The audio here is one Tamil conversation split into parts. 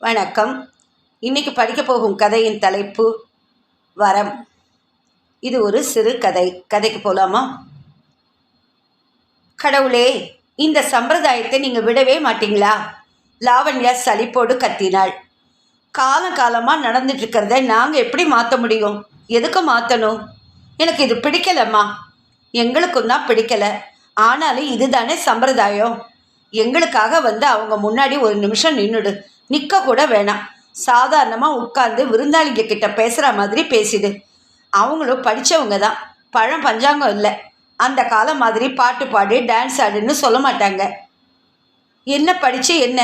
வணக்கம். இன்னைக்கு படிக்க போகும் கதையின் தலைப்பு வரம். இது ஒரு சிறு கதை. கதைக்கு போலாமா? கடவுளே, இந்த சம்பிரதாயத்தை நீங்கள் விடவே மாட்டீங்களா? லாவண்யா சலிப்போடு கத்தினாள். காலமாக நடந்துட்டு இருக்கிறத நாங்கள் எப்படி மாற்ற முடியும்? எதுக்கு மாற்றணும்? எனக்கு இது பிடிக்கலம்மா. எங்களுக்கும் தான் பிடிக்கலை. ஆனாலும் இதுதானே சம்பிரதாயம். எங்களுக்காக அவங்க முன்னாடி ஒரு நிமிஷம் நின்றுடு. நிற்க கூட வேணாம். சாதாரணமாக உட்கார்ந்து விருந்தாளிங்க கிட்ட பேசுகிற மாதிரி பேசிடு. அவங்களும் படித்தவங்க தான். பழம் பஞ்சாங்கம் இல்லை. அந்த காலம் மாதிரி பாட்டு பாடு டான்ஸ் ஆடுன்னு சொல்ல மாட்டாங்க. என்ன படித்து என்ன?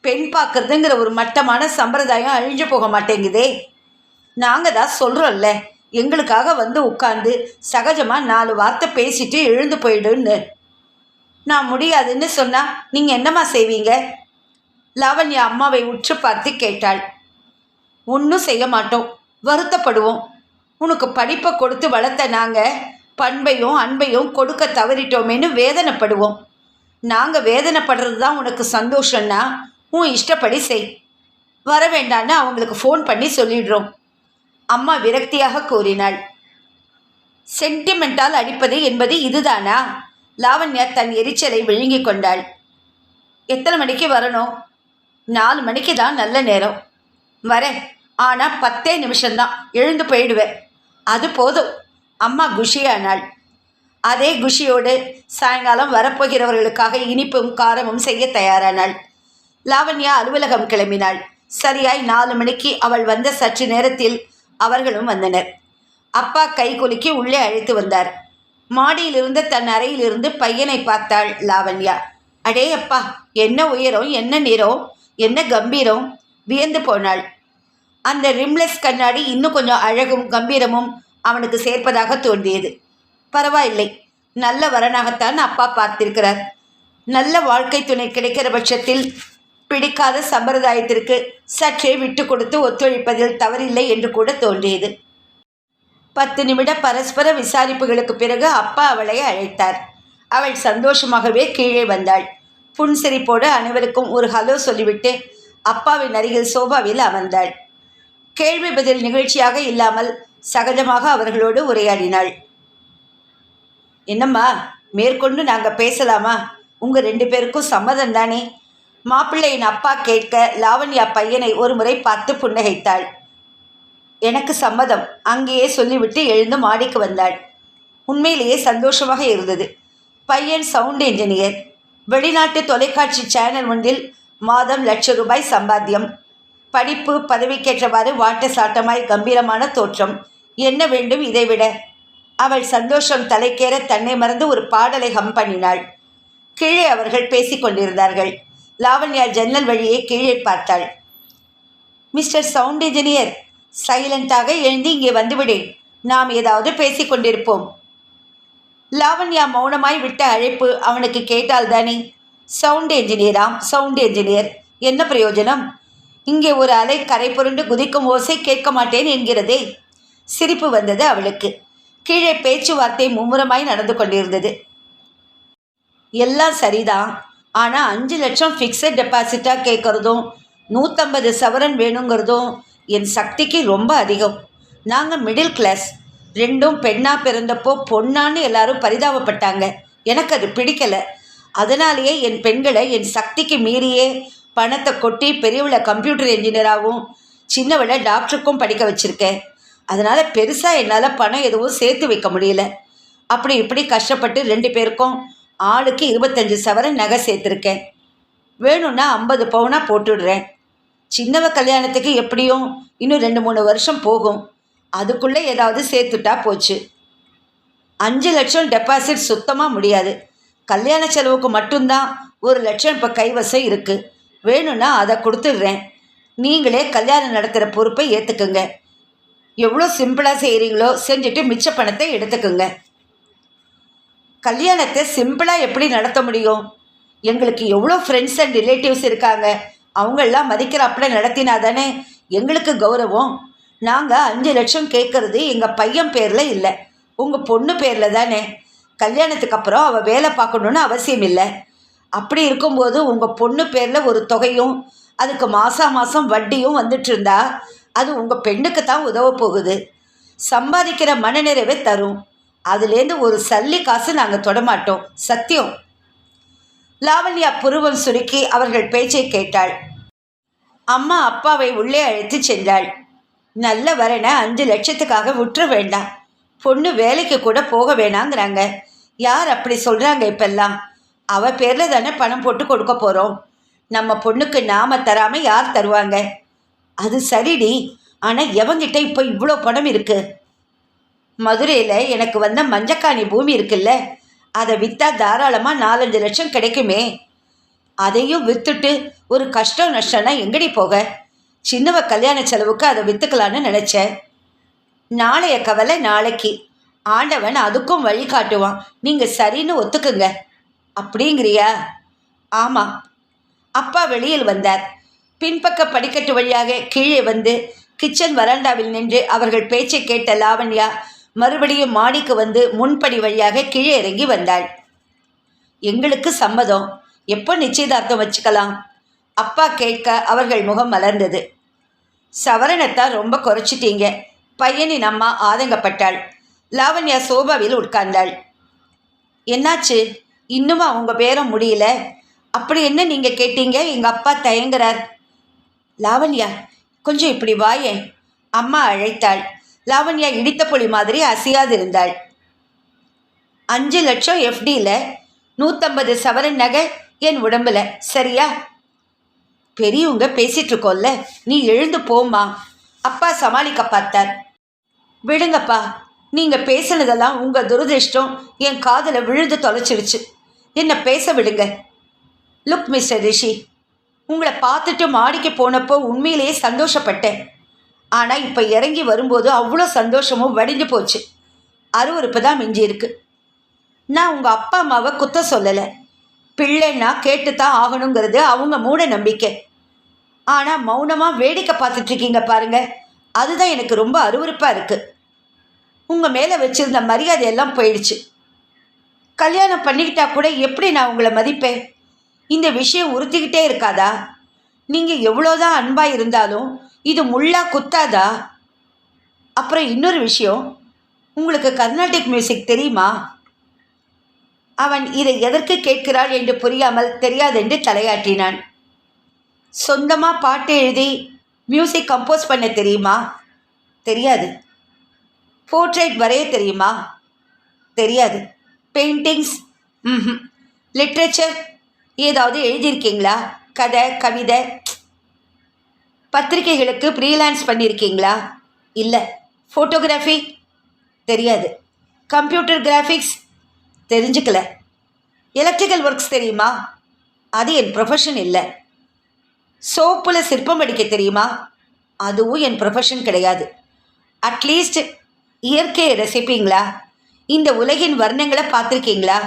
பெண் பார்க்குறதுங்கிற ஒரு மட்டமான சம்பிரதாயம் அழிஞ்சு போக மாட்டேங்குதே. நாங்கள் தான் சொல்கிறோம்ல, எங்களுக்காக உட்காந்து சகஜமாக 4 வார்த்தை பேசிட்டு எழுந்து போயிடுன்னு. நான் முடியாதுன்னு சொன்னால் நீங்கள் என்னம்மா செய்வீங்க? லாவண்யா அம்மாவை உற்று பார்த்து கேட்டாள். ஒன்றும் செய்ய மாட்டோம், வருத்தப்படுவோம். உனக்கு படிப்பை கொடுத்து வளர்த்த நாங்கள் பண்பையும் அன்பையும் கொடுக்க தவறிட்டோமேன்னு வேதனைப்படுவோம். நாங்கள் வேதனைப்படுறது தான் உனக்கு சந்தோஷம்னா உன் இஷ்டப்படி செய். வர வேண்டான்னு அவங்களுக்கு ஃபோன் பண்ணி சொல்லிடுறோம். அம்மா விரக்தியாக கூறினாள். சென்டிமெண்டால் அடிப்பது என்பது இதுதானா? லாவண்யா தன் எரிச்சலை விழுங்கி கொண்டாள். எத்தனை மணிக்கு வரணும்? 4 மணிக்கு தான் நல்ல நேரம். வரேன், ஆனால் 10 நிமிஷம்தான், எழுந்து போயிடுவேன். அது போதும். அம்மா குஷியானாள். அதே குஷியோடு சாயங்காலம் வரப்போகிறவர்களுக்காக இனிப்பும் காரமும் செய்ய தயாரானாள். லாவண்யா அலுவலகம் கிளம்பினாள். சரியாய் 4 மணிக்கு அவள் வந்த சற்று நேரத்தில் அவர்களும் வந்தனர். அப்பா கை குலுக்கி உள்ளே அழைத்து வந்தார். மாடியிலிருந்து தன் அறையிலிருந்து பையனை பார்த்தாள் லாவண்யா. அடே அப்பா, என்ன உயரம், என்ன நிறம், என்ன கம்பீரம்! வியந்து போனாள். அந்த ரிம்லெஸ் கண்ணாடி இன்னும் கொஞ்சம் அழகும் கம்பீரமும் அவனுக்கு சேர்ப்பதாக தோன்றியது. பரவாயில்லை, நல்ல வரனாகத்தான் அப்பா பார்த்திருக்கிறார். நல்ல வாழ்க்கை துணை கிடைக்கிற பட்சத்தில் பிடிக்காத சம்பிரதாயத்திற்கு சற்றே விட்டு கொடுத்து ஒத்துழைப்பதில் தவறில்லை என்று கூட தோன்றியது. 10 நிமிட பரஸ்பர விசாரிப்புகளுக்கு பிறகு அப்பா அவளை அழைத்தார். அவள் சந்தோஷமாகவே கீழே வந்தாள். புன்சிரிப்போடு அனைவருக்கும் ஒரு ஹலோ சொல்லிவிட்டு அப்பாவின் அருகில் சோபாவில் அமர்ந்தாள். கேள்வி பதில் நிகழ்ச்சியாக இல்லாமல் சகஜமாக அவர்களோடு உரையாடினாள். என்னம்மா, மேற்கொண்டு நாங்கள் பேசலாமா? உங்கள் 2 பேருக்கும் சம்மதம் தானே? மாப்பிள்ளையின் அப்பா கேட்க லாவண்யா பையனை ஒரு முறை பார்த்து புன்னகைத்தாள். எனக்கு சம்மதம், அங்கேயே சொல்லிவிட்டு எழுந்து மாடிக்கு வந்தாள். உண்மையிலேயே சந்தோஷமாக இருந்தது. பையன் சவுண்ட் என்ஜினியர். வெளிநாட்டு தொலைக்காட்சி சேனல் ஒன்றில் மாதம் ₹1,00,000 சம்பாத்தியம். படிப்பு பதவிக்கேற்றவாறு வாட்ட சாட்டமாய் கம்பீரமான தோற்றம். என்ன வேண்டும் இதைவிட? அவள் சந்தோஷம் தலைக்கேற தன்னை மறந்து ஒரு பாடலை ஹம் பண்ணினாள். கீழே அவர்கள் பேசிக்கொண்டிருந்தார்கள். லாவண்யா ஜன்னல் வழியே கீழே பார்த்தாள். மிஸ்டர் சவுண்ட் என்ஜினியர், சைலண்டாக எழுந்து இங்கே வந்துவிடேன். நாம் ஏதாவது பேசிக்கொண்டிருப்போம். லாவண்யா மௌனமாய் விட்ட அழைப்பு அவனுக்கு கேட்டால்தானே? சவுண்ட் என்ஜினியராம், சவுண்ட் என்ஜினியர். என்ன பிரயோஜனம்? இங்கே ஒரு அலை கரை புரண்டு குதிக்கும் ஓசை கேட்க மாட்டேன் என்கிறதே. சிரிப்பு வந்தது அவளுக்கு. கீழே பேச்சுவார்த்தை மும்முரமாய் நடந்து கொண்டிருந்தது. எல்லாம் சரிதான், ஆனால் 5 லட்சம் ஃபிக்ஸட் டெபாசிட்டாக கேட்குறதும் 150 சவரன் வேணுங்கிறதும் என் சக்திக்கு ரொம்ப அதிகம். நாங்கள் மிடில் கிளாஸ். 2ம் பெண்ணாக பிறந்தப்போ பொண்ணான்னு எல்லாரும் பரிதாபப்பட்டாங்க. எனக்கு அது பிடிக்கலை. அதனாலேயே என் பெண்களை என் சக்திக்கு மீறியே பணத்தை கொட்டி பெரியவளை கம்ப்யூட்டர் என்ஜினியராகவும் சின்னவளை டாக்டருக்கும் படிக்க வச்சுருக்கேன். அதனால் பெருசாக என்னால் பணம் எதுவும் சேர்த்து வைக்க முடியல. அப்படி இப்படி கஷ்டப்பட்டு 2 பேருக்கும் ஆளுக்கு 25 சவரன் நகை சேர்த்துருக்கேன். வேணும்னா 50 பவுனாக போட்டுடுறேன். சின்னவ கல்யாணத்துக்கு எப்படியும் இன்னும் 2-3 வருஷம் போகும். அதுக்குள்ளே ஏதாவது சேர்த்துட்டா போச்சு. 5 லட்சம் டெபாசிட் சுத்தமாக முடியாது. கல்யாண செலவுக்கு மட்டும்தான் 1 லட்சம் இப்போ கைவசம் இருக்குது. வேணும்னா அதை கொடுத்துடுறேன். நீங்களே கல்யாணம் நடத்துகிற பொறுப்பை ஏற்றுக்குங்க. எவ்வளோ சிம்பிளாக செய்கிறீங்களோ செஞ்சுட்டு மிச்ச பணத்தை எடுத்துக்குங்க. கல்யாணத்தை சிம்பிளாக எப்படி நடத்த முடியும்? எங்களுக்கு எவ்வளோ ஃப்ரெண்ட்ஸ் அண்ட் ரிலேட்டிவ்ஸ் இருக்காங்க. அவங்களெலாம் மதிக்கிறாப்புல நடத்தினா தானே எங்களுக்கு கௌரவம். நாங்கள் 5 லட்சம் கேட்குறது எங்கள் பையன் பேரில் இல்லை, உங்கள் பொண்ணு பேரில் தானே. கல்யாணத்துக்கு அப்புறம் அவள் வேலை பார்க்கணுன்னு அவசியம் இல்லை. அப்படி இருக்கும்போது உங்கள் பொண்ணு பேரில் ஒரு தொகையும் அதுக்கு மாதம் வட்டியும் வந்துட்டு இருந்தா அது உங்கள் பெண்ணுக்கு தான் உதவ போகுது. சம்பாதிக்கிற மனநிறைவை தரும். அதுலேருந்து ஒரு சல்லி காசு நாங்கள் தொடமாட்டோம், சத்தியம். லாவண்யா புருவம் சுருக்கி அவர்கள் பேச்சை கேட்டாள். அம்மா அப்பாவை உள்ளே அழைத்து சென்றாள். நல்ல வரனை 5 லட்சத்துக்காக விட்டுற வேண்டாம். பொண்ணு வேலைக்கு கூட போக வேணாங்கிறாங்க. யார் அப்படி சொல்கிறாங்க இப்பெல்லாம்? அவ பேரில் தானே பணம் போட்டு கொடுக்க போகிறோம். நம்ம பொண்ணுக்கு நாம தராமல் யார் தருவாங்க? அது சரிடி, ஆனால் எவங்கிட்ட இப்போ இவ்வளோ பணம் இருக்கு? மதுரையில் எனக்கு வந்த மஞ்சக்காணி பூமி இருக்குல்ல, அதை விற்றா தாராளமாக 4-5 லட்சம் கிடைக்குமே. அதையும் விற்றுட்டு ஒரு கஷ்டம் நஷ்டம்னா எங்கடி போக? சின்னவ கல்யாண செலவுக்கு அதை விற்றுக்கலான்னு நினச்சேன். நாளைய கவலை நாளைக்கு. ஆண்டவன் அதுக்கும் வழி காட்டுவான். நீங்கள் சரின்னு ஒத்துக்குங்க. அப்படிங்கிறியா? ஆமாம். அப்பா வெளியில் வந்தார். பின்பக்க படிக்கட்டு வழியாக கீழே வந்து கிச்சன் வராண்டாவில் நின்று அவர்கள் பேச்சை கேட்ட லாவண்யா மறுபடியும் மாடிக்கு வந்து முன்படி வழியாக கீழே இறங்கி வந்தாள். எங்களுக்கு சம்மதம். எப்போ நிச்சயதார்த்தம் வச்சுக்கலாம்? அப்பா கேட்க அவர்கள் முகம் மலர்ந்தது. சவரனத்தான் ரொம்ப குறைச்சிட்டீங்க. பையனின் அம்மா ஆதங்கப்பட்டாள். லாவண்யா சோபாவில் உட்கார்ந்தாள். என்னாச்சு? இன்னுமா உங்கள் பேரம் முடியல? அப்படி என்ன நீங்கள் கேட்டீங்க? எங்கள் அப்பா தயங்குறார். லாவண்யா, கொஞ்சம் இப்படி வாயேன். அம்மா அழைத்தாள். லாவண்யா இடித்த புலி மாதிரி அசையாதிருந்தாள். 5 லட்சம் எஃப்டியில் 150 சவரன் நகை என் உடம்புல, சரியா? பெரியவங்க பேசிட்டு இருக்கோம்ல, நீ எழுந்து போம்மா. அப்பா சமாளிக்க பார்த்தார். விடுங்கப்பா, நீங்கள் பேசினதெல்லாம் உங்கள் துரதிருஷ்டம் என் காதில் விழுந்து தொலைச்சிருச்சு. என்னை பேச விடுங்க. லுக் மிஸ்டர் ரிஷி, உங்களை பார்த்துட்டு மாடிக்கு போனப்போ உண்மையிலேயே சந்தோஷப்பட்டேன். ஆனால் இப்போ இறங்கி வரும்போது அவ்வளோ சந்தோஷமும் வடிஞ்சு போச்சு. அருவருப்பு தான் மிஞ்சி இருக்கு. நான் உங்கள் அப்பா அம்மாவை குத்த சொல்லலை. பிள்ளைன்னா கேட்டுத்தான் ஆகணுங்கிறது அவங்க மூட நம்பிக்கை. ஆனால் மௌனமாக வேடிக்கை பார்த்துட்ருக்கீங்க பாருங்க, அதுதான் எனக்கு ரொம்ப அருவருப்பாக இருக்குது. உங்கள் மேலே வச்சுருந்த மரியாதையெல்லாம் போயிடுச்சு. கல்யாணம் பண்ணிக்கிட்டா கூட எப்படி நான் உங்களை மதிப்பேன்? இந்த விஷயம் உறுத்திக்கிட்டே இருக்காதா? நீங்கள் எவ்வளோதான் அன்பாக இருந்தாலும் இது முள்ளா குத்தாதா? அப்புறம் இன்னொரு விஷயம், உங்களுக்கு கர்நாடிக் மியூசிக் தெரியுமா? அவன் இதை எதற்கு கேட்கிறாள் என்று புரியாமல் தெரியாதென்று தலையாட்டினான். சொந்தமாக பாட்டு எழுதி மியூசிக் கம்போஸ் பண்ண தெரியுமா? தெரியாது. போர்ட்ரைட் வரைய தெரியுமா? தெரியாது. பெயிண்டிங்ஸ்? லிட்ரேச்சர் ஏதாவது எழுதியிருக்கீங்களா? கதை, கவிதை, பத்திரிகைகளுக்கு ஃப்ரீலான்ஸ் பண்ணியிருக்கீங்களா? இல்லை. ஃபோட்டோகிராஃபி? தெரியாது. Computer graphics? தெரிஞ்சுக்கல. எலக்ட்ரிக்கல் ஒர்க்ஸ் தெரியுமா? அது என் ப்ரொஃபஷன் இல்லை. சோப்பில் சிற்பம் அடிக்க தெரியுமா? அதுவும் என் ப்ரொஃபஷன் கிடையாது. அட்லீஸ்ட் இயற்கையை ரசிப்பீங்களா? இந்த உலகின் வர்ணங்களை பார்த்துருக்கீங்களா?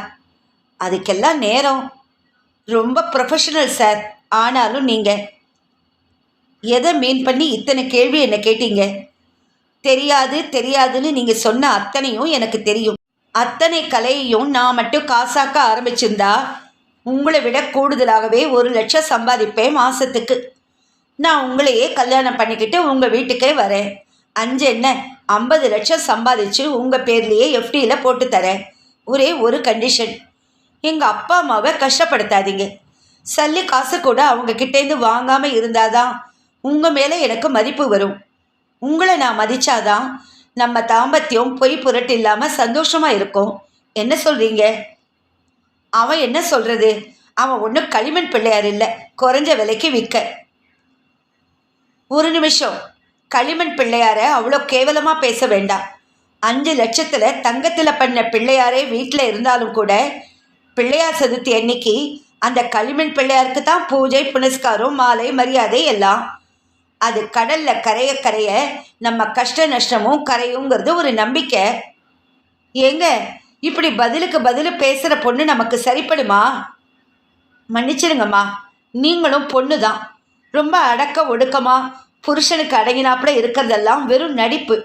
அதுக்கெல்லாம் நேரம். ரொம்ப ப்ரொஃபஷனல் சார். ஆனாலும் நீங்கள் எதை மீன் பண்ணி இத்தனை கேள்வி என்ன கேட்டீங்க? தெரியாது தெரியாதுன்னு நீங்கள் சொன்ன அத்தனையும் எனக்கு தெரியும். அத்தனை கலையையும் நான் மட்டும் காசாக்க ஆரம்பிச்சிருந்தா உங்களை விட கூடுதலாகவே 1 லட்சம் சம்பாதிப்பேன் மாதத்துக்கு. நான் உங்களையே கல்யாணம் பண்ணிக்கிட்டு உங்கள் வீட்டுக்கே வரேன். 5 என்ன 50 லட்சம் சம்பாதிச்சு உங்கள் பேர்லேயே எஃப்டியில் போட்டு தரேன். ஒரே ஒரு கண்டிஷன், எங்கள் அப்பா அம்மாவை கஷ்டப்படுத்தாதீங்க. சல்லி காசு கூட அவங்க கிட்டேருந்து வாங்காமல் இருந்தாதான் உங்கள் மேலே எனக்கு மதிப்பு வரும். உங்களை நான் மதித்தாதான் நம்ம தாம்பத்தியம் பொய் புரட்டு இல்லாமல் சந்தோஷமாக இருக்கும். என்ன சொல்கிறீங்க? அவன் என்ன சொல்கிறது? அவன் ஒன்றும் களிமண் பிள்ளையார் இல்லை, குறைஞ்ச விலைக்கு விற்க. ஒரு நிமிஷம். களிமண் பிள்ளையார அவ்வளோ கேவலமாக பேச வேண்டாம். 5 லட்சத்தில் தங்கத்தில் பண்ண பிள்ளையாரே வீட்டில் இருந்தாலும் கூட பிள்ளையார் சதுர்த்தி அன்னைக்கு அந்த களிமண் பிள்ளையாருக்கு தான் பூஜை, புனஸ்காரம், மாலை, மரியாதை எல்லாம். அது கடலில் கரைய கரைய நம்ம கஷ்ட நஷ்டமும் கரையுங்கிறது ஒரு நம்பிக்கை. ஏங்க இப்படி பதிலுக்கு பதில் பேசுகிற பொண்ணு நமக்கு சரிப்படுமா? மன்னிச்சிடுங்கம்மா, நீங்களும் பொண்ணு தான். ரொம்ப அடக்க ஒடுக்கமாக புருஷனுக்கு அடங்கினாப்புல இருக்கிறதெல்லாம் வெறும் நடிப்பு.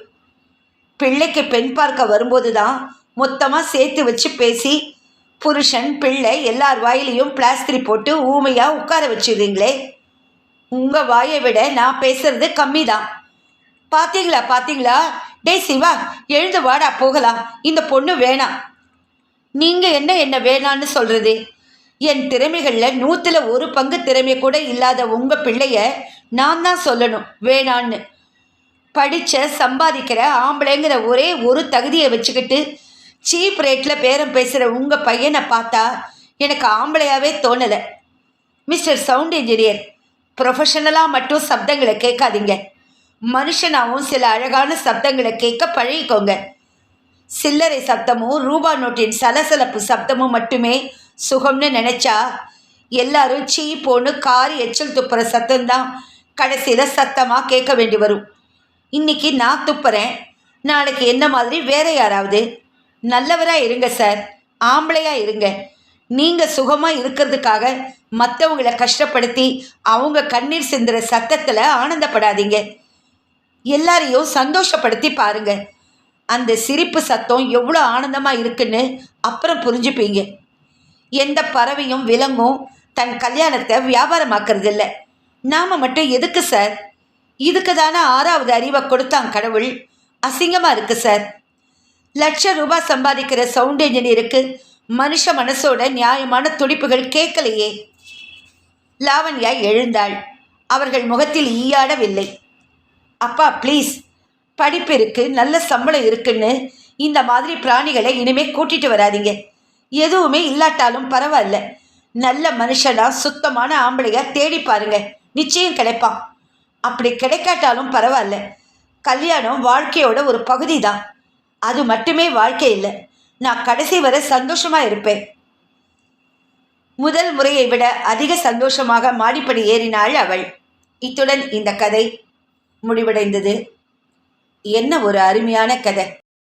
பிள்ளைக்கு பெண் பார்க்க வரும்போது தான் மொத்தமாக சேர்த்து வச்சு பேசி புருஷன் பிள்ளை எல்லார் வாயிலையும் பிளாஸ்திரி போட்டு ஊமையாக உட்கார வச்சுருந்தீங்களே. உங்கள் வாயை விட நான் பேசுறது கம்மி தான். பார்த்தீங்களா பார்த்தீங்களா? டேய் சிவா, எழுந்து வாடா போகலாம். இந்த பொண்ணு வேணாம். நீங்கள் என்ன வேணான்னு சொல்கிறது? என் திறமைகளில் 100% திறமை கூட இல்லாத உங்கள் பிள்ளைய நான் தான் சொல்லணும் வேணான்னு. படித்த சம்பாதிக்கிற ஆம்பளைங்கிற ஒரே ஒரு தகுதியை வச்சுக்கிட்டு சீப் ரேட்டில் பேரம் பேசுகிற உங்கள் பையனை பார்த்தா எனக்கு ஆம்பளையாகவே தோணலை. மிஸ்டர் சவுண்ட் இன்ஜினியர், ப்ரொஃபஷனலாக மட்டும் சப்தங்களை கேட்காதீங்க. மனுஷனாகவும் சில அழகான சப்தங்களை கேட்க பழகிக்கோங்க. சில்லறை சப்தமும் ரூபா நோட்டின் சலசலப்பு சப்தமும் மட்டுமே சுகம்னு நினச்சா எல்லாரும் சீ போன்னு காரி எச்சல் துப்புற சத்தம்தான் கடைசியில் சத்தமாக கேட்க வேண்டி வரும். இன்றைக்கி நான் துப்புறேன், நாளைக்கு என்ன மாதிரி வேற யாராவது. நல்லவராக இருங்க சார், ஆம்பளையாக இருங்க. நீங்கள் சுகமாக இருக்கிறதுக்காக மற்றவங்களை கஷ்டப்படுத்தி அவங்க கண்ணீர் சிந்துற சத்தத்தில் ஆனந்தப்படாதீங்க. எல்லாரையும் சந்தோஷப்படுத்தி பாருங்க. அந்த சிரிப்பு சத்தம் எவ்வளோ ஆனந்தமாக இருக்குன்னு அப்புறம் புரிஞ்சுப்பீங்க. எந்த பறவையும் விலங்கும் தன் கல்யாணத்தை வியாபாரமாக்குறது இல்லை. நாம் மட்டும் எதுக்கு சார்? இதுக்கு தானே 6வது அறிவை கொடுத்தான் கடவுள். அசிங்கமாக இருக்குது சார். ₹1,00,000 சம்பாதிக்கிற சவுண்ட் இன்ஜினியருக்கு மனுஷ மனசோட நியாயமான துடிப்புகள் கேட்கலையே. லாவண்யா எழுந்தாள். அவர்கள் முகத்தில் ஈயாடவில்லை. அப்பா ப்ளீஸ், படிப்பு இருக்குது, நல்ல சம்பளம் இருக்குன்னு இந்த மாதிரி பிராணிகளை இனிமேல் கூட்டிகிட்டு வராதிங்க. எதுவுமே இல்லாட்டாலும் பரவாயில்ல, நல்ல மனுஷனா சுத்தமான ஆம்பளையா தேடி பாருங்க, நிச்சயம் கிடைப்பான். அப்படி கிடைக்காட்டாலும் பரவாயில்ல, கல்யாணம் வாழ்க்கையோட ஒரு பகுதி தான். அது மட்டுமே வாழ்க்கை இல்லை. நான் கடைசி வரை சந்தோஷமாக இருப்பேன். முதல் முறையை விட அதிக சந்தோஷமாக மாடிப்படி ஏறினாள் அவள். இத்துடன் இந்த கதை முடிவடைந்தது. என்ன ஒரு அருமையான கதை!